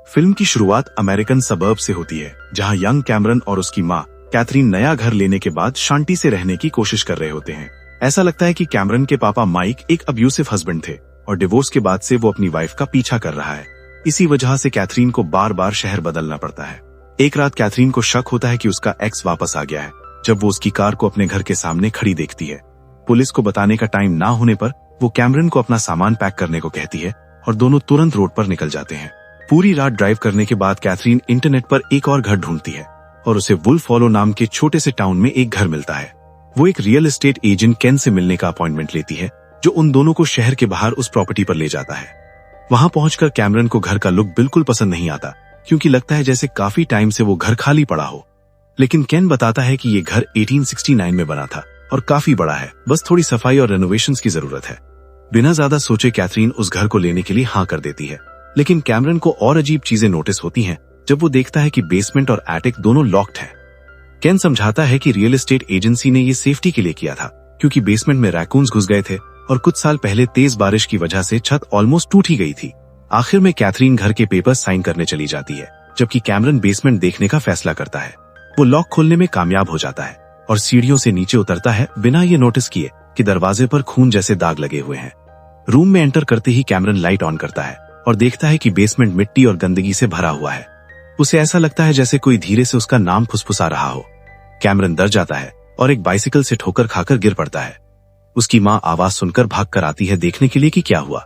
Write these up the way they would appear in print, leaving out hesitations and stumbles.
Film की शुरुआत American suburb से होती है, जहां यंग कैमरन और उसकी माँ कैथरीन नया घर लेने के बाद शांति से रहने की कोशिश कर रहे होते हैं। ऐसा लगता है कि कैमरन के पापा माइक एक अब्यूसिव हस्बैंड थे और डिवोर्स के बाद से वो अपनी वाइफ का पीछा कर रहा है। इसी वजह से कैथरीन को बार बार शहर बदलना पड़ता है। एक रात कैथरीन को शक होता है कि उसका एक्स वापस आ गया है, जब वो उसकी कार को अपने घर के सामने खड़ी देखती है। पुलिस को बताने का टाइम ना होने पर वो कैमरन को अपना सामान पैक करने को कहती है और दोनों तुरंत रोड पर निकल जाते हैं। पूरी रात ड्राइव करने के बाद कैथरीन इंटरनेट पर एक और घर ढूंढती है और उसे वुल्फ हॉलो नाम के छोटे से टाउन में एक घर मिलता है। वो एक रियल एस्टेट एजेंट केन से मिलने का अपॉइंटमेंट लेती है, जो उन दोनों को शहर के बाहर उस प्रॉपर्टी पर ले जाता है। वहां पहुंचकर कैमरन को घर का लुक बिल्कुल पसंद नहीं आता, क्योंकि लगता है जैसे काफी टाइम से वो घर खाली पड़ा हो। लेकिन केन बताता है कि ये घर 1869 में बना था और काफी बड़ा है, बस थोड़ी सफाई और रेनोवेशंस की जरूरत है। बिना ज्यादा सोचे कैथरीन उस घर को लेने के लिए हाँ कर देती है। लेकिन कैमरन को और अजीब चीजें नोटिस होती हैं जब वो देखता है कि बेसमेंट और एटिक दोनों लॉक्ड है। केन समझाता है कि रियल एस्टेट एजेंसी ने ये सेफ्टी के लिए किया था, क्योंकि बेसमेंट में रैकून्स घुस गए थे और कुछ साल पहले तेज बारिश की वजह से छत ऑलमोस्ट टूट ही गई थी। आखिर में कैथरीन घर के पेपर्स साइन करने चली जाती है, जबकि कैमरन बेसमेंट देखने का फैसला करता है। वो लॉक खोलने में कामयाब हो जाता है और सीढ़ियों से नीचे उतरता है बिना ये नोटिस किए कि दरवाजे पर खून जैसे दाग लगे हुए हैं। रूम में एंटर करते ही कैमरन लाइट ऑन करता है और देखता है कि बेसमेंट मिट्टी और गंदगी से भरा हुआ है। उसे ऐसा लगता है जैसे कोई धीरे से उसका नाम फुसफुसा रहा हो। कैमरन डर जाता है और एक बाइसिकल से ठोकर खाकर गिर पड़ता है। उसकी माँ आवाज सुनकर भाग कर आती है देखने के लिए कि क्या हुआ।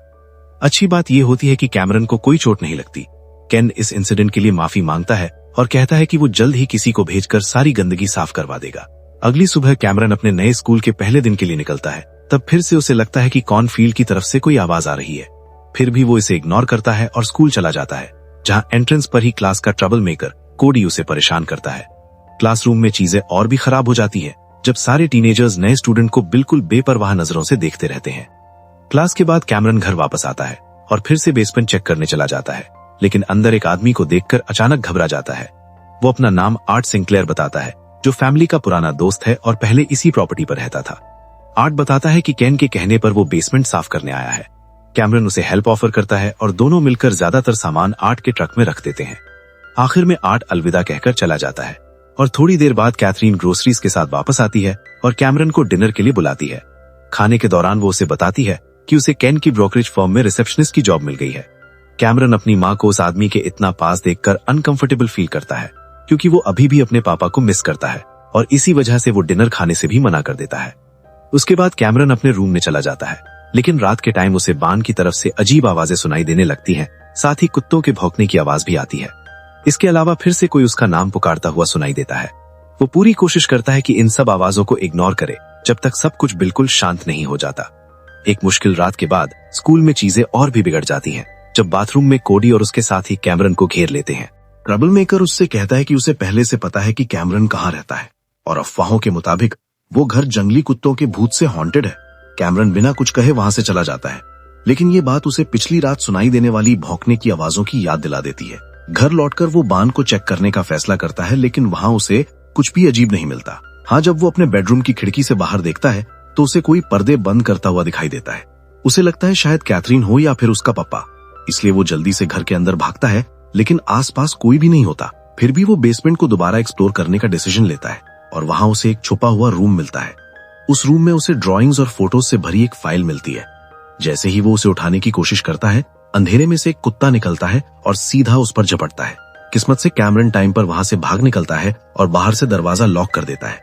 अच्छी बात यह होती है कि कैमरन को कोई चोट नहीं लगती। केन इस इंसिडेंट के लिए माफी मांगता है और कहता है कि वो जल्द ही किसी को भेजकर सारी गंदगी साफ करवा देगा। अगली सुबह कैमरन अपने नए स्कूल के पहले दिन के लिए निकलता है। तब फिर से उसे लगता है कि कॉर्नफील्ड की तरफ से कोई आवाज आ रही है। फिर भी वो इसे इग्नोर करता है और स्कूल चला जाता है, जहां एंट्रेंस पर ही क्लास का ट्रबल मेकर कोडी उसे परेशान करता है। क्लासरूम में चीजें और भी खराब हो जाती है जब सारे टीनेजर्स नए स्टूडेंट को बिल्कुल बेपरवाह नजरों से देखते रहते हैं। क्लास के बाद कैमरन घर वापस आता है और फिर से बेसमेंट चेक करने चला जाता है, लेकिन अंदर एक आदमी को देखकर अचानक घबरा जाता है। वो अपना नाम आर्ट सिंक्लेयर बताता है, जो फैमिली का पुराना दोस्त है और पहले इसी प्रॉपर्टी पर रहता था। आर्ट बताता है कि केन के कहने पर वो बेसमेंट साफ करने आया है। कैमरन उसे हेल्प ऑफर करता है और दोनों मिलकर ज्यादातर सामान आर्ट के ट्रक में रख देते हैं। आखिर में आर्ट अलविदा कहकर चला जाता है और थोड़ी देर बाद कैथरीन ग्रोसरीज के साथ वापस आती है और कैमरन को डिनर के लिए बुलाती है। खाने के दौरान वो उसे बताती है कि उसे केन की ब्रोकरेज फर्म में रिसेप्शनिस्ट की जॉब मिल गई है। कैमरन अपनी माँ को उस आदमी के इतना पास देखकर अनकंफर्टेबल फील करता है, क्योंकि वो अभी भी अपने पापा को मिस करता है और इसी वजह से वो डिनर खाने से भी मना कर देता है। उसके बाद कैमरन अपने रूम में चला जाता है, लेकिन रात के टाइम उसे बान की तरफ से अजीब आवाजें सुनाई देने लगती हैं, साथ ही कुत्तों के भौंकने की आवाज भी आती है। इसके अलावा फिर से कोई उसका नाम पुकारता हुआ सुनाई देता है। वो पूरी कोशिश करता है कि इन सब आवाजों को इग्नोर करे जब तक सब कुछ बिल्कुल शांत नहीं हो जाता। एक मुश्किल रात के बाद स्कूल में चीजें और भी बिगड़ जाती हैं, जब बाथरूम में कोडी और उसके साथी कैमरन को घेर लेते हैं। ट्रबल मेकर उससे कहता है कि उसे पहले से पता है कि कैमरन कहाँ रहता है और अफवाहों के मुताबिक वो घर जंगली कुत्तों के भूत से हॉन्टेड है। कैमरन बिना कुछ कहे वहां से चला जाता है, लेकिन ये बात उसे पिछली रात सुनाई देने वाली भौंकने की आवाजों की याद दिला देती है। घर लौटकर वो बान को चेक करने का फैसला करता है, लेकिन वहां उसे कुछ भी अजीब नहीं मिलता। हाँ, जब वो अपने बेडरूम की खिड़की से बाहर देखता है तो उसे कोई पर्दे बंद करता हुआ दिखाई देता है। उसे लगता है शायद कैथरीन हो या फिर उसका पापा, इसलिए वो जल्दी से घर के अंदर भागता है, लेकिन आसपास कोई भी नहीं होता। फिर भी वो बेसमेंट को दोबारा एक्सप्लोर करने का डिसीजन लेता है और वहां उसे एक छुपा हुआ रूम मिलता है। उस रूम में उसे ड्राइंग्स और फोटोज से भरी एक फाइल मिलती है। जैसे ही वो उसे उठाने की कोशिश करता है, अंधेरे में से एक कुत्ता निकलता है और सीधा उस पर झपटता है। किस्मत से कैमरन टाइम पर वहां से भाग निकलता है और बाहर से दरवाजा लॉक कर देता है।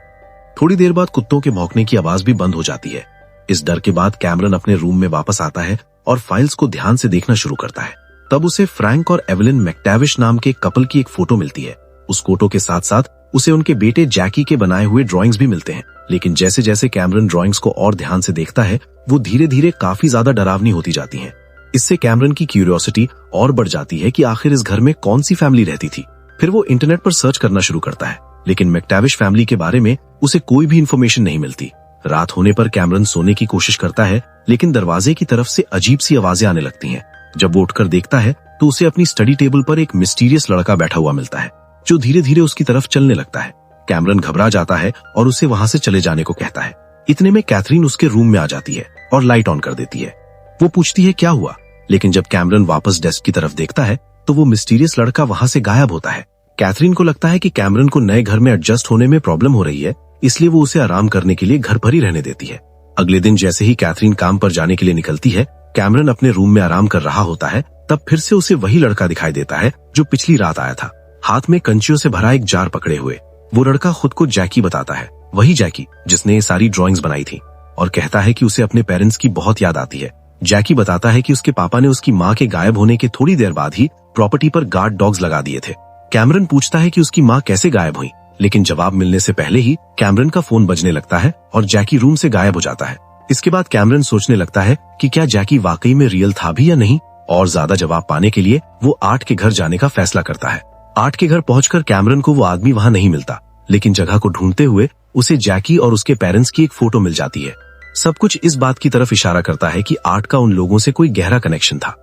थोड़ी देर बाद कुत्तों के भौंकने की आवाज भी बंद हो जाती है। इस डर के बाद कैमरन अपने रूम में वापस आता है और फाइल्स को ध्यान से देखना शुरू करता है। तब उसे फ्रैंक और एवलिन मैकटैविश नाम के कपल की एक फोटो मिलती है। उस फोटो के साथ साथ उसे उनके बेटे जैकी के बनाए हुए ड्राइंग्स भी मिलते हैं। लेकिन जैसे जैसे कैमरन ड्राइंग्स को और ध्यान से देखता है, वो धीरे धीरे काफी ज्यादा डरावनी होती जाती हैं। इससे कैमरन की क्यूरियोसिटी और बढ़ जाती है कि आखिर इस घर में कौन सी फैमिली रहती थी। फिर वो इंटरनेट पर सर्च करना शुरू करता है, लेकिन मैकटैविश फैमिली के बारे में उसे कोई भी इन्फॉर्मेशन नहीं मिलती। रात होने पर कैमरन सोने की कोशिश करता है, लेकिन दरवाजे की तरफ से अजीब सी आवाजें आने लगती हैं। जब वो उठकर देखता है तो उसे अपनी स्टडी टेबल पर एक मिस्टीरियस लड़का बैठा हुआ मिलता है, जो धीरे धीरे उसकी तरफ चलने लगता है। कैमरन घबरा जाता है और उसे वहां से चले जाने को कहता है। इतने में कैथरीन उसके रूम में आ जाती है और लाइट ऑन कर देती है। वो पूछती है क्या हुआ, लेकिन जब कैमरन वापस डेस्क की तरफ देखता है तो वो मिस्टीरियस लड़का वहां से गायब होता है। कैथरीन को लगता है कि कैमरन को नए घर में एडजस्ट होने में प्रॉब्लम हो रही है, इसलिए वो उसे आराम करने के लिए घर पर ही रहने देती है। अगले दिन जैसे ही कैथरीन काम पर जाने के लिए निकलती है, कैमरन अपने रूम में आराम कर रहा होता है। तब फिर से उसे वही लड़का दिखाई देता है जो पिछली रात आया था, हाथ में कंचियों से भरा एक जार पकड़े हुए। वो लड़का खुद को जैकी बताता है, वही जैकी जिसने ये सारी ड्राइंग्स बनाई थी, और कहता है कि उसे अपने पेरेंट्स की बहुत याद आती है। जैकी बताता है कि उसके पापा ने उसकी माँ के गायब होने के थोड़ी देर बाद ही प्रॉपर्टी पर गार्ड डॉग्स लगा दिए थे। कैमरन पूछता है कि उसकी माँ कैसे गायब हुई, लेकिन जवाब मिलने से पहले ही कैमरन का फोन बजने लगता है और जैकी रूम से गायब हो जाता है। इसके बाद कैमरन सोचने लगता है कि क्या जैकी वाकई में रियल था भी या नहीं, और ज्यादा जवाब पाने के लिए वो आर्ट के घर जाने का फैसला करता है। आर्ट के घर पहुंचकर कैमरन को वो आदमी वहां नहीं मिलता, लेकिन जगह को ढूंढते हुए उसे जैकी और उसके पेरेंट्स की एक फोटो मिल जाती है। सब कुछ इस बात की तरफ इशारा करता है कि आर्ट का उन लोगों से कोई गहरा कनेक्शन था।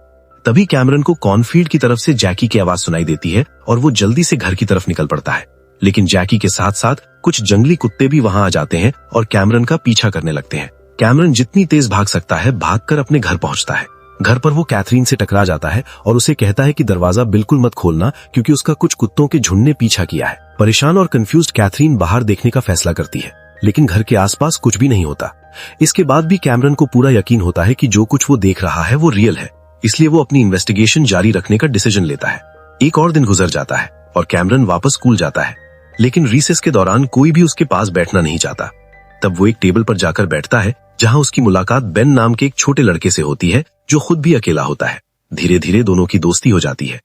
तभी कैमरन को कॉर्नफील्ड की तरफ से जैकी की आवाज सुनाई देती है और वो जल्दी से घर की तरफ निकल पड़ता है। लेकिन जैकी के साथ साथ कुछ जंगली कुत्ते भी वहां आ जाते हैं और कैमरन का पीछा करने लगते हैं। कैमरन जितनी तेज भाग सकता है भागकर अपने घर पहुंचता है। घर पर वो कैथरीन से टकरा जाता है और उसे कहता है कि दरवाजा बिल्कुल मत खोलना, क्योंकि उसका कुछ कुत्तों के झुंड ने पीछा किया है। परेशान और कंफ्यूज्ड कैथरीन बाहर देखने का फैसला करती है, लेकिन घर के आसपास कुछ भी नहीं होता। इसके बाद भी कैमरन को पूरा यकीन होता है कि जो कुछ वो देख रहा है वो रियल है, इसलिए वो अपनी इन्वेस्टिगेशन जारी रखने का डिसीजन लेता है। एक और दिन गुजर जाता है और कैमरन वापस स्कूल जाता है, लेकिन रिसेस के दौरान कोई भी उसके पास बैठना नहीं चाहता। तब वो एक टेबल पर जाकर बैठता है, जहां उसकी मुलाकात बेन नाम के एक छोटे लड़के से होती है जो खुद भी अकेला होता है। धीरे धीरे दोनों की दोस्ती हो जाती है।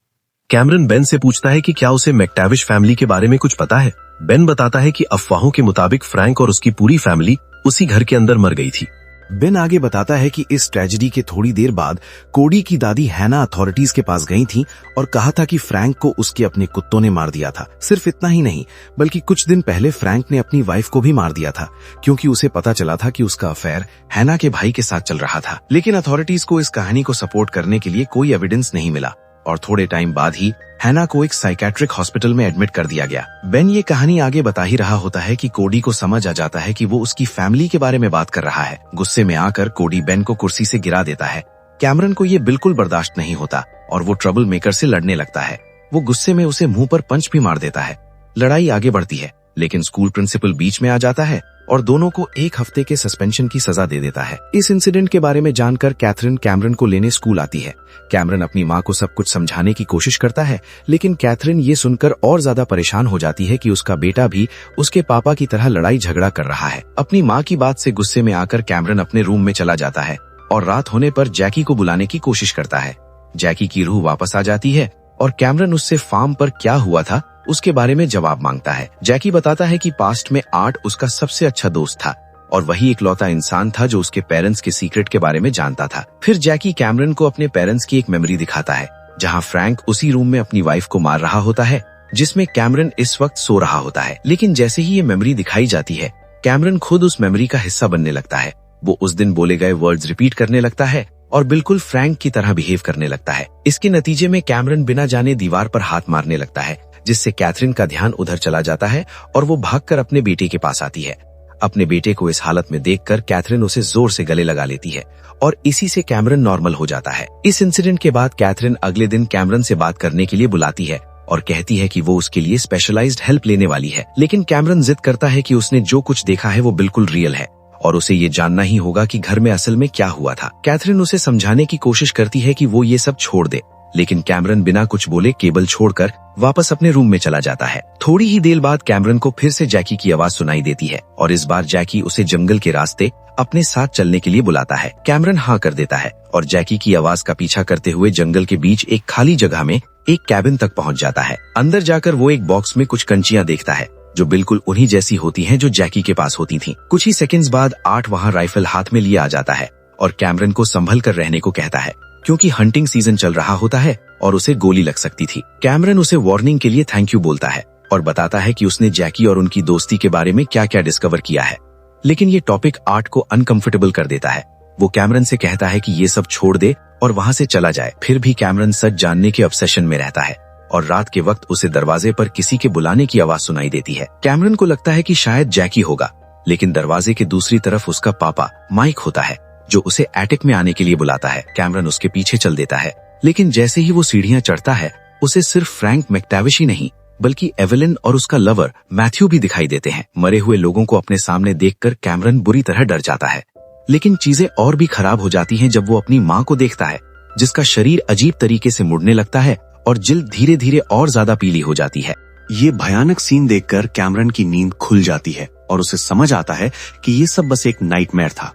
कैमरन बेन से पूछता है कि क्या उसे मैकटैविश फैमिली के बारे में कुछ पता है। बेन बताता है कि अफवाहों के मुताबिक फ्रैंक और उसकी पूरी फैमिली उसी घर के अंदर मर गई थी। बेन आगे बताता है कि इस ट्रेजेडी के थोड़ी देर बाद कोडी की दादी हैना अथॉरिटीज के पास गई थी और कहा था कि फ्रैंक को उसके अपने कुत्तों ने मार दिया था। सिर्फ इतना ही नहीं, बल्कि कुछ दिन पहले फ्रैंक ने अपनी वाइफ को भी मार दिया था, क्योंकि उसे पता चला था कि उसका अफेयर हैना के भाई के साथ चल रहा था। लेकिन अथॉरिटीज को इस कहानी को सपोर्ट करने के लिए कोई एविडेंस नहीं मिला और थोड़े टाइम बाद ही हैना को एक साइकेट्रिक हॉस्पिटल में एडमिट कर दिया गया। बेन ये कहानी आगे बता ही रहा होता है कि कोडी को समझ आ जाता है कि वो उसकी फैमिली के बारे में बात कर रहा है। गुस्से में आकर कोडी बेन को कुर्सी से गिरा देता है। कैमरन को ये बिल्कुल बर्दाश्त नहीं होता और वो ट्रबल मेकर से लड़ने लगता है। वो गुस्से में उसे मुंह पर पंच भी मार देता है। लड़ाई आगे बढ़ती है, लेकिन स्कूल प्रिंसिपल बीच में आ जाता है और दोनों को 1 हफ्ते के सस्पेंशन की सजा दे देता है। इस इंसिडेंट के बारे में जानकर कैथरीन कैमरन को लेने स्कूल आती है। कैमरन अपनी माँ को सब कुछ समझाने की कोशिश करता है, लेकिन कैथरीन ये सुनकर और ज्यादा परेशान हो जाती है कि उसका बेटा भी उसके पापा की तरह लड़ाई झगड़ा कर रहा है। अपनी माँ की बात से गुस्से में आकर कैमरन अपने रूम में चला जाता है और रात होने पर जैकी को बुलाने की कोशिश करता है। जैकी की रूह वापस आ जाती है और कैमरन उससे फार्म पर क्या हुआ था उसके बारे में जवाब मांगता है। जैकी बताता है कि पास्ट में आर्ट उसका सबसे अच्छा दोस्त था और वही इकलौता इंसान था जो उसके पेरेंट्स के सीक्रेट के बारे में जानता था। फिर जैकी कैमरन को अपने पेरेंट्स की एक मेमोरी दिखाता है, जहां फ्रैंक उसी रूम में अपनी वाइफ को मार रहा होता है जिसमें कैमरन इस वक्त सो रहा होता है। लेकिन जैसे ही ये मेमोरी दिखाई जाती है, कैमरन खुद उस मेमोरी का हिस्सा बनने लगता है। वो उस दिन बोले गए वर्ड्स रिपीट करने लगता है और बिल्कुल फ्रैंक की तरह बिहेव करने लगता है। इसके नतीजे में कैमरन बिना जाने दीवार पर हाथ मारने लगता है, जिससे कैथरीन का ध्यान उधर चला जाता है और वो भागकर अपने बेटे के पास आती है। अपने बेटे को इस हालत में देखकर कैथरीन उसे जोर से गले लगा लेती है और इसी से कैमरन नॉर्मल हो जाता है। इस इंसिडेंट के बाद कैथरीन अगले दिन कैमरन से बात करने के लिए बुलाती है और कहती है कि वो उसके लिए स्पेशलाइज्ड हेल्प लेने वाली है। लेकिन कैमरन जिद करता है कि उसने जो कुछ देखा है वो बिल्कुल रियल है और उसे ये जानना ही होगा कि घर में असल में क्या हुआ था। कैथरीन उसे समझाने की कोशिश करती है कि वो ये सब छोड़ दे, लेकिन कैमरन बिना कुछ बोले केबल छोड़कर वापस अपने रूम में चला जाता है। थोड़ी ही देर बाद कैमरन को फिर से जैकी की आवाज सुनाई देती है और इस बार जैकी उसे जंगल के रास्ते अपने साथ चलने के लिए बुलाता है। कैमरन हाँ कर देता है और जैकी की आवाज का पीछा करते हुए जंगल के बीच एक खाली जगह में एक कैबिन तक पहुंच जाता है। अंदर जाकर वो एक बॉक्स में कुछ कंचियां देखता है जो बिल्कुल उन्हीं जैसी होती हैं जो जैकी के पास होती थीं। कुछ ही सेकंड्स बाद आर्ट वहां राइफल हाथ में लिए आ जाता है और कैमरन को संभल कर रहने को कहता है, क्योंकि हंटिंग सीजन चल रहा होता है और उसे गोली लग सकती थी। कैमरन उसे वार्निंग के लिए थैंक यू बोलता है और बताता है कि उसने जैकी और उनकी दोस्ती के बारे में क्या क्या डिस्कवर किया है। लेकिन ये टॉपिक आर्ट को अनकंफर्टेबल कर देता है। वो कैमरन से कहता है कि ये सब छोड़ दे और वहां से चला जाए। फिर भी कैमरन सच जानने के ऑब्सेशन में रहता है और रात के वक्त उसे दरवाजे पर किसी के बुलाने की आवाज सुनाई देती है। कैमरन को लगता है कि शायद जैकी होगा, लेकिन दरवाजे के दूसरी तरफ उसका पापा माइक होता है जो उसे एटिक में आने के लिए बुलाता है। कैमरन उसके पीछे चल देता है, लेकिन जैसे ही वो सीढ़ियां चढ़ता है उसे सिर्फ फ्रैंक मैकटैविश ही नहीं बल्कि एवेलिन और उसका लवर मैथ्यू भी दिखाई देते हैं। मरे हुए लोगों को अपने सामने देखकर कैमरन बुरी तरह डर जाता है। लेकिन चीजें और भी खराब हो जाती हैं जब वो अपनी माँ को देखता है, जिसका शरीर अजीब तरीके से मुड़ने लगता है और जिल्द धीरे धीरे और ज्यादा पीली हो जाती है। ये भयानक सीन देखकर कैमरन की नींद खुल जाती है और उसे समझ आता है कि ये सब बस एक नाइटमेयर था।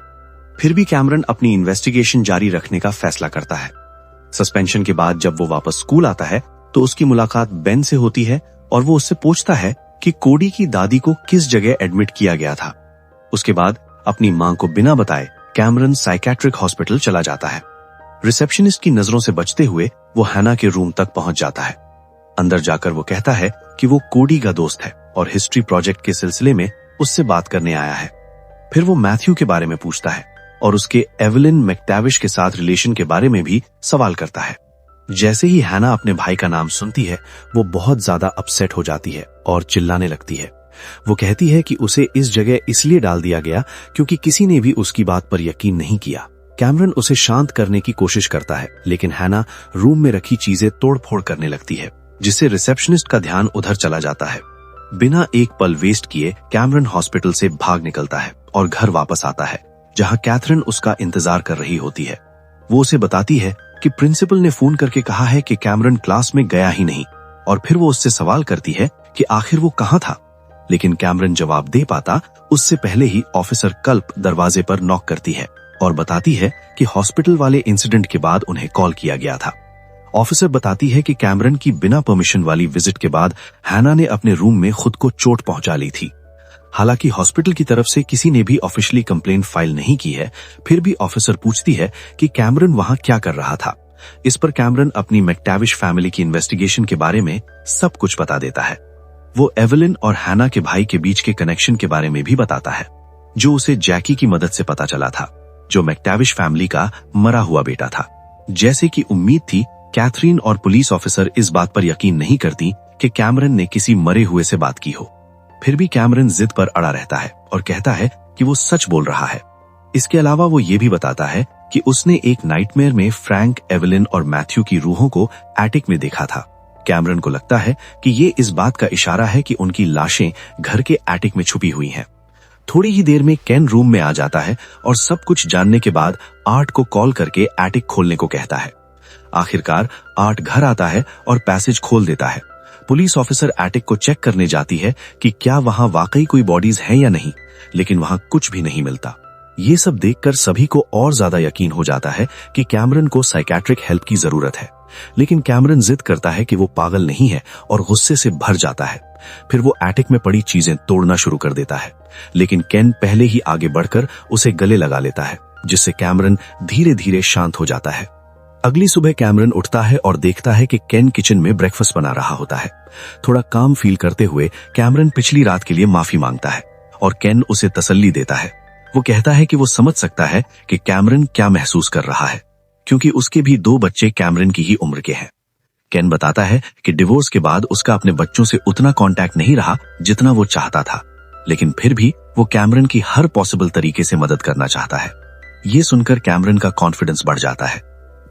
फिर भी कैमरन अपनी इन्वेस्टिगेशन जारी रखने का फैसला करता है। सस्पेंशन के बाद जब वो वापस स्कूल आता है तो उसकी मुलाकात बेन से होती है और वो उससे पूछता है कि कोडी की दादी को किस जगह एडमिट किया गया था। उसके बाद अपनी मां को बिना बताए कैमरन साइकेट्रिक हॉस्पिटल चला जाता है। रिसेप्शनिस्ट की नजरों से बचते हुए वो हैना के रूम तक पहुंच जाता है। अंदर जाकर वो कहता है कि वो कोडी का दोस्त है और हिस्ट्री प्रोजेक्ट के सिलसिले में उससे बात करने आया है। फिर वो मैथ्यू के बारे में पूछता है और उसके एवेलिन मैकटैविश के साथ रिलेशन के बारे में भी सवाल करता है। जैसे ही हैना अपने भाई का नाम सुनती है वो बहुत ज्यादा अपसेट हो जाती है और चिल्लाने लगती है। वो कहती है कि उसे इस जगह इसलिए डाल दिया गया क्योंकि किसी ने भी उसकी बात पर यकीन नहीं किया। कैमरन उसे शांत करने की कोशिश करता है लेकिन हैना रूम में रखी चीजें तोड़फोड़ करने लगती है, जिससे रिसेप्शनिस्ट का ध्यान उधर चला जाता है। बिना एक पल वेस्ट किए कैमरन हॉस्पिटल से भाग निकलता है और घर वापस आता है, जहां कैथरीन उसका इंतजार कर रही होती है। वो उसे बताती है कि प्रिंसिपल ने फोन करके कहा है कि कैमरन क्लास में गया ही नहीं, और फिर वो उससे सवाल करती है कि आखिर वो कहाँ था। लेकिन कैमरन जवाब दे पाता उससे पहले ही ऑफिसर कल्प दरवाजे पर नॉक करती है और बताती है कि हॉस्पिटल वाले इंसिडेंट के बाद उन्हें कॉल किया गया था। ऑफिसर बताती है कि कैमरन की बिना परमिशन वाली विजिट के बाद हैना ने अपने रूम में खुद को चोट पहुंचा ली थी। हालांकि हॉस्पिटल की तरफ से किसी ने भी ऑफिशियली कंप्लेंट फाइल नहीं की है, फिर भी ऑफिसर पूछती है कि कैमरन वहां क्या कर रहा था। इस पर कैमरन अपनी मैकटैविश फैमिली की इन्वेस्टिगेशन के बारे में सब कुछ बता देता है। वो एवेलिन और हैना के भाई के बीच के कनेक्शन के बारे में भी बताता है, जो उसे जैकी की मदद से पता चला था, जो मैकटैविश फैमिली का मरा हुआ बेटा था। जैसे कि उम्मीद थी, कैथरीन और पुलिस ऑफिसर इस बात पर यकीन नहीं करती कि कैमरन ने किसी मरे हुए से बात की हो। फिर भी कैमरन जिद पर अड़ा रहता है और कहता है कि वो सच बोल रहा है। इसके अलावा वो ये भी बताता है कि उसने एक नाइटमेयर में फ्रैंक, एवेलिन और मैथ्यू की रूहों को एटिक में देखा था। कैमरन को लगता है कि ये इस बात का इशारा है कि उनकी लाशें घर के एटिक में छुपी हुई हैं। थोड़ी ही देर में केन रूम में आ जाता है और सब कुछ जानने के बाद आर्ट को कॉल करके एटिक खोलने को कहता है। आखिरकार आर्ट घर आता है और पैसेज खोल देता है। पुलिस ऑफिसर एटिक को चेक करने जाती है कि क्या वहां वाकई कोई बॉडीज हैं या नहीं, लेकिन वहां कुछ भी नहीं मिलता। ये सब देखकर सभी को और ज्यादा यकीन हो जाता है कि कैमरन को साइकेट्रिक हेल्प की जरूरत है। लेकिन कैमरन जिद करता है कि वो पागल नहीं है और गुस्से से भर जाता है। फिर वो एटिक में पड़ी चीजें तोड़ना शुरू कर देता है, लेकिन केन पहले ही आगे बढ़कर उसे गले लगा लेता है, जिससे कैमरन धीरे धीरे शांत हो जाता है। अगली सुबह कैमरन उठता है और देखता है कि केन किचन में ब्रेकफास्ट बना रहा होता है। थोड़ा काम फील करते हुए कैमरन पिछली रात के लिए माफी मांगता है और केन उसे तसल्ली देता है। वो कहता है कि वो समझ सकता है कि कैमरन क्या महसूस कर रहा है, क्योंकि उसके भी 2 बच्चे कैमरन की ही उम्र के हैं। केन बताता है कि डिवोर्स के बाद उसका अपने बच्चों से उतना कांटेक्ट नहीं रहा जितना वो चाहता था, लेकिन फिर भी वो कैमरन की हर पॉसिबल तरीके से मदद करना चाहता है। ये सुनकर कैमरन का कॉन्फिडेंस बढ़ जाता है।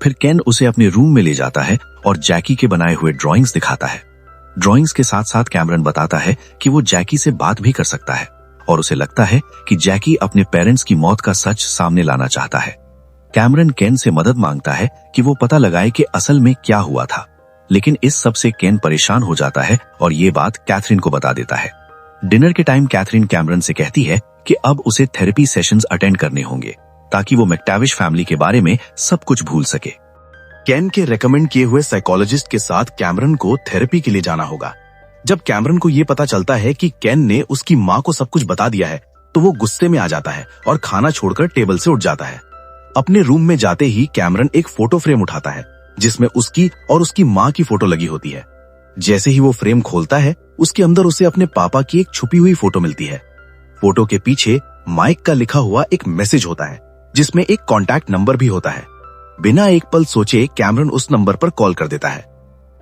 फिर केन उसे अपने रूम में ले जाता है और जैकी के बनाए हुए ड्राइंग्स दिखाता है। ड्राइंग्स के साथ साथ कैमरन बताता है कि वो जैकी से बात भी कर सकता है और उसे लगता है कि जैकी अपने पेरेंट्स की मौत का सच सामने लाना चाहता है। कैमरन केन से मदद मांगता है कि वो पता लगाए कि असल में क्या हुआ था, लेकिन इस सब से केन परेशान हो जाता है और ये बात कैथरीन को बता देता है। डिनर के टाइम कैथरीन कैमरन से कहती है कि अब उसे थेरेपी सेशंस अटेंड करने होंगे ताकि वो मैकटैविश फैमिली के बारे में सब कुछ भूल सके। केन के रेकमेंड किए हुए साइकोलॉजिस्ट के साथ कैमरन को थेरेपी के लिए जाना होगा। जब कैमरन को ये पता चलता है कि केन ने उसकी माँ को सब कुछ बता दिया है, तो वो गुस्से में आ जाता है और खाना छोड़कर टेबल से उठ जाता है। अपने रूम में जाते ही कैमरन एक फोटो फ्रेम उठाता है जिसमें उसकी और उसकी माँ की फोटो लगी होती है। जैसे ही वो फ्रेम खोलता है, उसके अंदर उसे अपने पापा की एक छुपी हुई फोटो मिलती है। फोटो के पीछे माइक का लिखा हुआ एक मैसेज होता है जिसमें एक कॉन्टैक्ट नंबर भी होता है। बिना एक पल सोचे कैमरन उस नंबर पर कॉल कर देता है।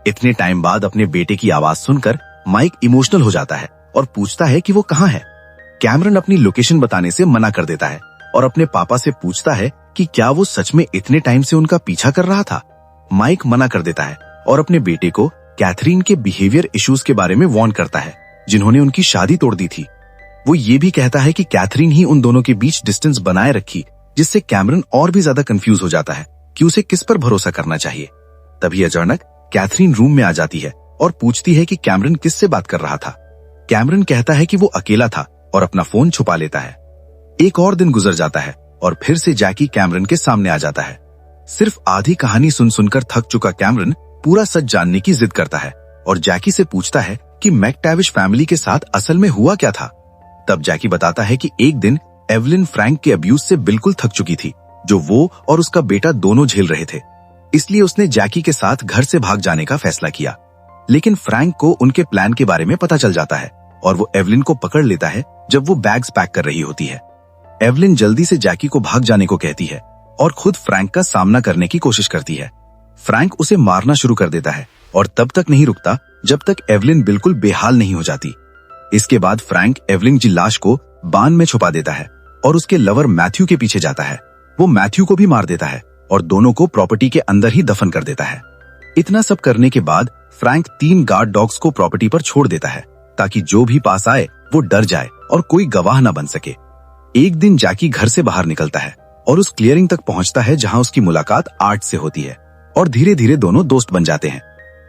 इतने टाइम बाद अपने बेटे की आवाज सुनकर माइक इमोशनल हो जाता है और पूछता है कि वो कहाँ है। कैमरन अपनी लोकेशन बताने से मना कर देता है और अपने पापा से पूछता है कि क्या वो सच में इतने टाइम से उनका पीछा कर रहा था। माइक मना कर देता है और अपने बेटे को कैथरीन के बिहेवियर इश्यूज के बारे में वार्न करता है जिन्होंने उनकी शादी तोड़ दी थी। वो ये भी कहता है कि कैथरीन ही उन दोनों के बीच डिस्टेंस बनाए रखी, जिससे कैमरन और भी ज्यादा कंफ्यूज हो जाता है कि उसे किस पर भरोसा करना चाहिए। तभी अचानक कैथरीन रूम में आ जाती है और पूछती है कि कैमरन किससे बात कर रहा था। कैमरन कहता है कि वो अकेला था और अपना फोन छुपा लेता है। एक और दिन गुजर जाता है और फिर से जैकी कैमरन के सामने आ जाता है। सिर्फ आधी कहानी सुन सुनकर थक चुका कैमरन पूरा सच जानने की जिद करता है और जैकी से पूछता है कि मैकटैविश फैमिली के साथ असल में हुआ क्या था। तब जैकी बताता है कि एक दिन एवलिन फ्रैंक के अब्यूज से बिल्कुल थक चुकी थी, जो वो और उसका बेटा दोनों झेल रहे थे। इसलिए उसने जैकी के साथ घर से भाग जाने का फैसला किया। लेकिन फ्रैंक को उनके प्लान के बारे में पता चल जाता है और वो एवलिन को पकड़ लेता है जब वो बैग्स पैक कर रही होती है। एवलिन जल्दी से जैकी को भाग जाने को कहती है और खुद फ्रैंक का सामना करने की कोशिश करती है। फ्रैंक उसे मारना शुरू कर देता है और तब तक नहीं रुकता जब तक एवलिन बिल्कुल बेहाल नहीं हो जाती। इसके बाद फ्रैंक एवलिन की लाश को बान में छुपा देता है और उसके लवर मैथ्यू के पीछे जाता है। वो मैथ्यू को भी मार देता है और दोनों को प्रॉपर्टी के अंदर ही दफन कर देता है। इतना सब करने के बाद फ्रैंक 3 गार्ड डॉग्स को प्रॉपर्टी पर छोड़ देता है ताकि जो भी पास आए वो डर जाए और कोई गवाह न बन सके। एक दिन जैकी घर से बाहर निकलता है और उस क्लियरिंग तक पहुंचता है जहां उसकी मुलाकात आर्ट से होती है और धीरे धीरे दोनों दोस्त बन जाते हैं।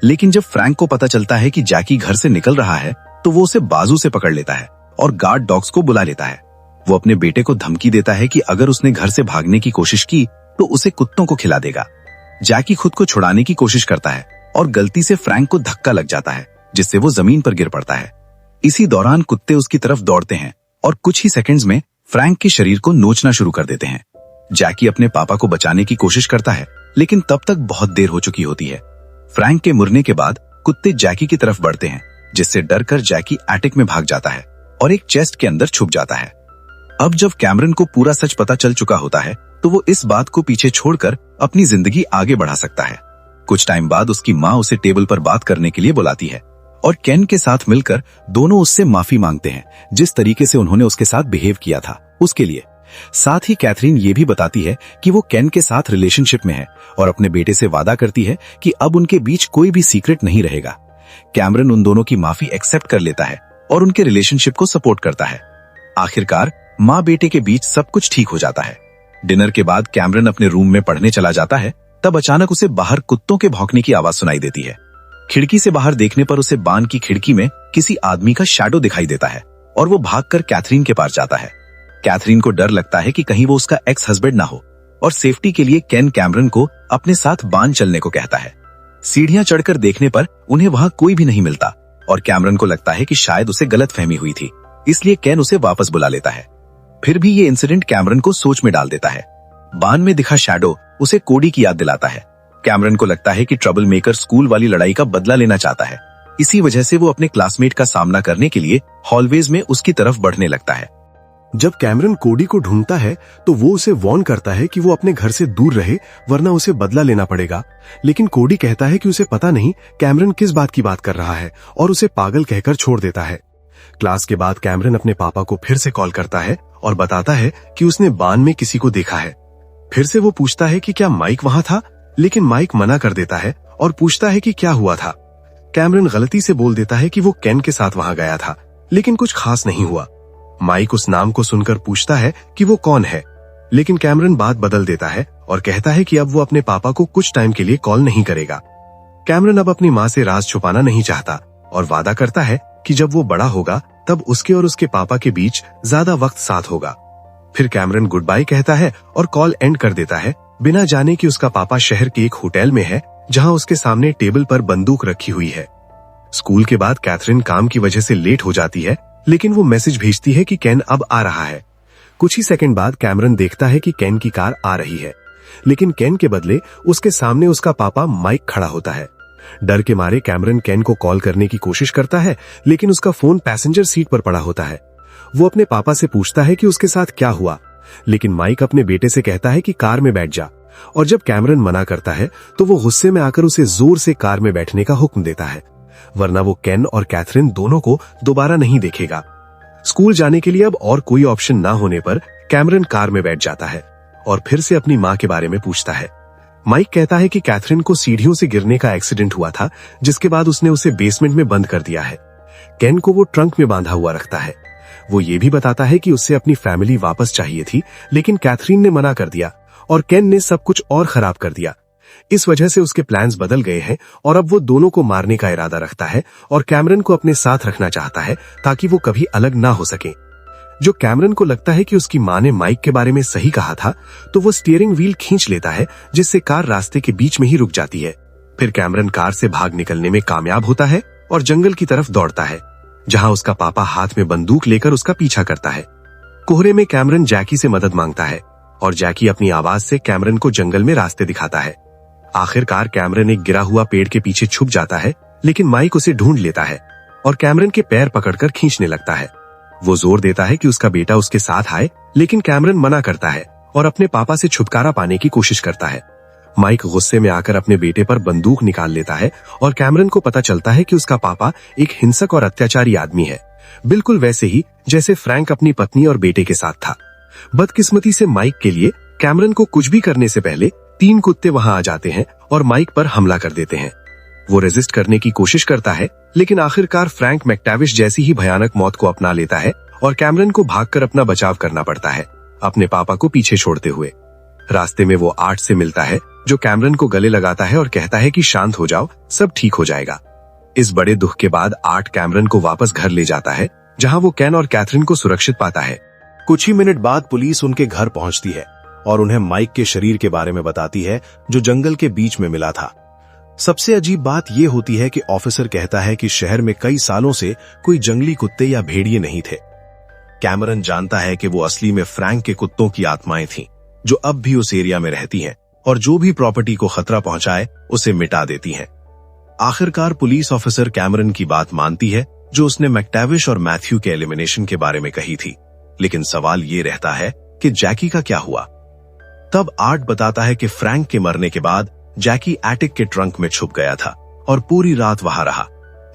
लेकिन जब फ्रैंक को पता चलता है कि जैकी घर से निकल रहा है तो वो उसे बाजू से पकड़ लेता है और गार्ड डॉग्स को बुला लेता है। वो अपने बेटे को धमकी देता है कि अगर उसने घर से भागने की कोशिश की तो उसे कुत्तों को खिला देगा। जैकी खुद को छुड़ाने की कोशिश करता है और गलती से फ्रैंक को धक्का लग जाता है जिससे वो जमीन पर गिर पड़ता है। इसी दौरान कुत्ते उसकी तरफ दौड़ते हैं और कुछ ही सेकंड्स में फ्रैंक के शरीर को नोचना शुरू कर देते हैं। जैकी अपने पापा को बचाने की कोशिश करता है लेकिन तब तक बहुत देर हो चुकी होती है। फ्रैंक के मरने के बाद कुत्ते जैकी की तरफ बढ़ते हैं जिससे डरकर जैकी एटिक में भाग जाता है और एक चेस्ट के अंदर छुप जाता है। अब जब कैमरन को पूरा सच पता चल चुका होता है तो वो इस बात को पीछे छोड़कर अपनी जिंदगी आगे बढ़ा सकता है। कुछ टाइम बाद उसकी माँ उसे टेबल पर बात करने के लिए बुलाती है और केन के साथ मिलकर दोनों उससे माफी मांगते हैं जिस तरीके से उन्होंने उसके साथ बिहेव किया था उसके लिए। साथ ही कैथरीन ये भी बताती है कि वो केन के साथ रिलेशनशिप में है और अपने बेटे से वादा करती है कि अब उनके बीच कोई भी सीक्रेट नहीं रहेगा। कैमरन उन दोनों की माफी एक्सेप्ट कर लेता है और उनके रिलेशनशिप को सपोर्ट करता है। आखिरकार माँ बेटे के बीच सब कुछ ठीक हो जाता है। डिनर के बाद कैमरन अपने रूम में पढ़ने चला जाता है, तब अचानक उसे बाहर कुत्तों के भौंकने की आवाज सुनाई देती है। खिड़की से बाहर देखने पर उसे बान की खिड़की में किसी आदमी का शैडो दिखाई देता है और वो भागकर कैथरीन के पास जाता है। कैथरीन को डर लगता है कि कहीं वो उसका एक्स हस्बैंड ना हो और सेफ्टी के लिए केन कैमरन को अपने साथ बान चलने को कहता है। सीढ़ियां चढ़कर देखने पर उन्हें वहां कोई भी नहीं मिलता और कैमरन को लगता है कि शायद उसे गलतफहमी हुई थी, इसलिए केन उसे वापस बुला लेता है। फिर भी ये इंसिडेंट कैमरन को सोच में डाल देता है। बान में दिखा शैडो उसे कोडी की याद दिलाता है। कैमरन को लगता है कि ट्रबल मेकर स्कूल वाली लड़ाई का बदला लेना चाहता है। इसी वजह से वो अपने क्लासमेट का सामना करने के लिए हॉलवेज में उसकी तरफ बढ़ने लगता है। जब कैमरन कोडी को ढूंढता है तो वो उसे वार्न करता है कि वो अपने घर से दूर रहे वरना उसे बदला लेना पड़ेगा। लेकिन कोडी कहता है कि उसे पता नहीं कैमरन किस बात की बात कर रहा है और उसे पागल कहकर छोड़ देता है। क्लास के बाद कैमरन अपने पापा को फिर से कॉल करता है और बताता है कि उसने बान में किसी को देखा है। फिर से वो पूछता है कि क्या माइक वहां था, लेकिन माइक मना कर देता है और पूछता है कि क्या हुआ था। कैमरन गलती से बोल देता है कि वो केन के साथ वहां गया था, लेकिन कुछ खास नहीं हुआ। माइक उस नाम को सुनकर पूछता है कि वो कौन है, लेकिन कैमरन बात बदल देता है और कहता है कि अब वो अपने पापा को कुछ टाइम के लिए कॉल नहीं करेगा। कैमरन अब अपनी माँ से राज छुपाना नहीं चाहता और वादा करता है कि जब वो बड़ा होगा तब उसके और उसके पापा के बीच ज्यादा वक्त साथ होगा। फिर कैमरन गुड बाय कहता है और कॉल एंड कर देता है, बिना जाने कि उसका पापा शहर के एक होटल में है जहां उसके सामने टेबल पर बंदूक रखी हुई है। स्कूल के बाद कैथरीन काम की वजह से लेट हो जाती है, लेकिन वो मैसेज भेजती है कि केन अब आ रहा है। कुछ ही सेकंड बाद कैमरन देखता है कि केन की कार आ रही है, लेकिन केन के बदले उसके सामने उसका पापा माइक खड़ा होता है। डर के मारे कैमरन केन को कॉल करने की कोशिश करता है, लेकिन उसका फोन पैसेंजर सीट पर पड़ा होता है। वो अपने पापा से पूछता है कि उसके साथ क्या हुआ, लेकिन माइक अपने बेटे से कहता है कि कार में बैठ जा, और जब कैमरन मना करता है तो वो गुस्से में आकर उसे जोर से कार में बैठने का हुक्म देता है, वरना वो केन और कैथरीन दोनों को दोबारा नहीं देखेगा। स्कूल जाने के लिए अब और कोई ऑप्शन ना होने पर कैमरन कार में बैठ जाता है और फिर से अपनी माँ के बारे में पूछता है। माइक कहता है कि कैथरीन को सीढ़ियों से गिरने का एक्सीडेंट हुआ था, जिसके बाद उसने उसे बेसमेंट में बंद कर दिया है। केन को वो ट्रंक में बांधा हुआ रखता है। वो ये भी बताता है कि उससे अपनी फैमिली वापस चाहिए थी, लेकिन कैथरीन ने मना कर दिया और केन ने सब कुछ और खराब कर दिया। इस वजह से उसके प्लान्स बदल गए हैं और अब वो दोनों को मारने का इरादा रखता है और कैमरन को अपने साथ रखना चाहता है ताकि वो कभी अलग ना हो सके। जो कैमरन को लगता है कि उसकी मां ने माइक के बारे में सही कहा था, तो वो स्टीयरिंग व्हील खींच लेता है, जिससे कार रास्ते के बीच में ही रुक जाती है। फिर कैमरन कार से भाग निकलने में कामयाब होता है और जंगल की तरफ दौड़ता है, जहां उसका पापा हाथ में बंदूक लेकर उसका पीछा करता है। कोहरे में कैमरन जैकी से मदद मांगता है और जैकी अपनी आवाज से कैमरन को जंगल में रास्ते दिखाता है। आखिरकार कैमरन एक गिरा हुआ पेड़ के पीछे छुप जाता है, लेकिन माइक उसे ढूंढ लेता है और कैमरन के पैर पकड़कर खींचने लगता है। वो जोर देता है कि उसका बेटा उसके साथ आए, लेकिन कैमरन मना करता है और अपने पापा से छुटकारा पाने की कोशिश करता है। माइक गुस्से में आकर अपने बेटे पर बंदूक निकाल लेता है और कैमरन को पता चलता है कि उसका पापा एक हिंसक और अत्याचारी आदमी है, बिल्कुल वैसे ही जैसे फ्रैंक अपनी पत्नी और बेटे के साथ था। बदकिस्मती से माइक के लिए कैमरन को कुछ भी करने से पहले 3 कुत्ते वहां आ जाते हैं और माइक पर हमला कर देते हैं। वो रेजिस्ट करने की कोशिश करता है, लेकिन आखिरकार फ्रैंक मैक्टाविश जैसी ही भयानक मौत को अपना लेता है और कैमरन को भागकर अपना बचाव करना पड़ता है, अपने पापा को पीछे छोड़ते हुए। रास्ते में वो आर्ट से मिलता है, जो कैमरन को गले लगाता है और कहता है कि शांत हो जाओ, सब ठीक हो जाएगा। इस बड़े दुख के बाद आर्ट कैमरन को वापस घर ले जाता है, जहां वो केन और कैथरीन को सुरक्षित पाता है। कुछ ही मिनट बाद पुलिस उनके घर पहुंचती है और उन्हें माइक के शरीर के बारे में बताती है, जो जंगल के बीच में मिला था। सबसे अजीब बात यह होती है कि ऑफिसर कहता है कि शहर में कई सालों से कोई जंगली कुत्ते या भेड़िए नहीं थे। कैमरन जानता है कि वो असली में फ्रैंक के कुत्तों की आत्माएं थीं, जो अब भी उस एरिया में रहती हैं और जो भी प्रॉपर्टी को खतरा पहुंचाए उसे मिटा देती हैं। आखिरकार पुलिस ऑफिसर कैमरन की बात मानती है, जो उसने मैक्टाविश और मैथ्यू के एलिमिनेशन के बारे में कही थी। लेकिन सवाल ये रहता है कि जैकी का क्या हुआ। तब आर्ट बताता है कि फ्रैंक के मरने के बाद जैकी एटिक के ट्रंक में छुप गया था और पूरी रात वहां रहा।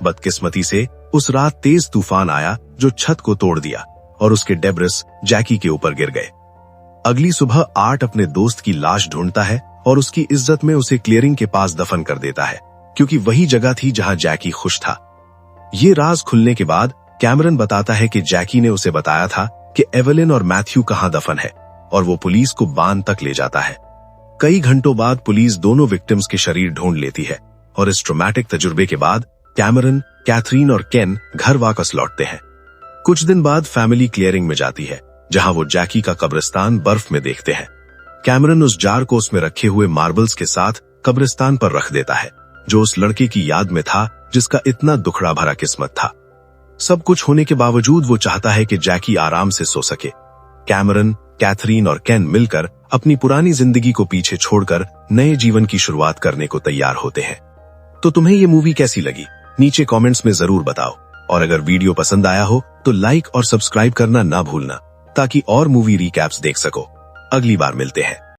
बदकिस्मती से उस रात तेज तूफान आया, जो छत को तोड़ दिया और उसके डेब्रिस जैकी के ऊपर गिर गए। अगली सुबह आर्ट अपने दोस्त की लाश ढूंढता है और उसकी इज्जत में उसे क्लियरिंग के पास दफन कर देता है, क्योंकि वही जगह थी जहां जैकी खुश था। ये राज खुलने के बाद कैमरन बताता है कि जैकी ने उसे बताया था कि एवेलिन और मैथ्यू कहां दफन है, और वो पुलिस को बांध तक ले जाता है। कई घंटों बाद पुलिस दोनों विक्टिम्स के शरीर ढूंढ लेती है और इस ट्रॉमेटिक तजुर्बे के बाद कैमरन, कैथरीन और केन घर वापस लौटते हैं। कुछ दिन बाद फैमिली क्लियरिंग में जाती है, जहां वो जैकी का कब्रिस्तान बर्फ में देखते हैं। कैमरन उस जार को उसमें रखे हुए मार्बल्स के साथ कब्रिस्तान पर रख देता है, जो उस लड़के की याद में था जिसका इतना दुखड़ा भरा किस्मत था। सब कुछ होने के बावजूद वो चाहता है कि जैकी आराम से सो सके। कैमरन, कैथरीन और केन मिलकर अपनी पुरानी जिंदगी को पीछे छोड़कर नए जीवन की शुरुआत करने को तैयार होते हैं। तो तुम्हें ये मूवी कैसी लगी, नीचे कमेंट्स में जरूर बताओ, और अगर वीडियो पसंद आया हो तो लाइक और सब्सक्राइब करना ना भूलना, ताकि और मूवी रिकैप्स देख सको। अगली बार मिलते हैं।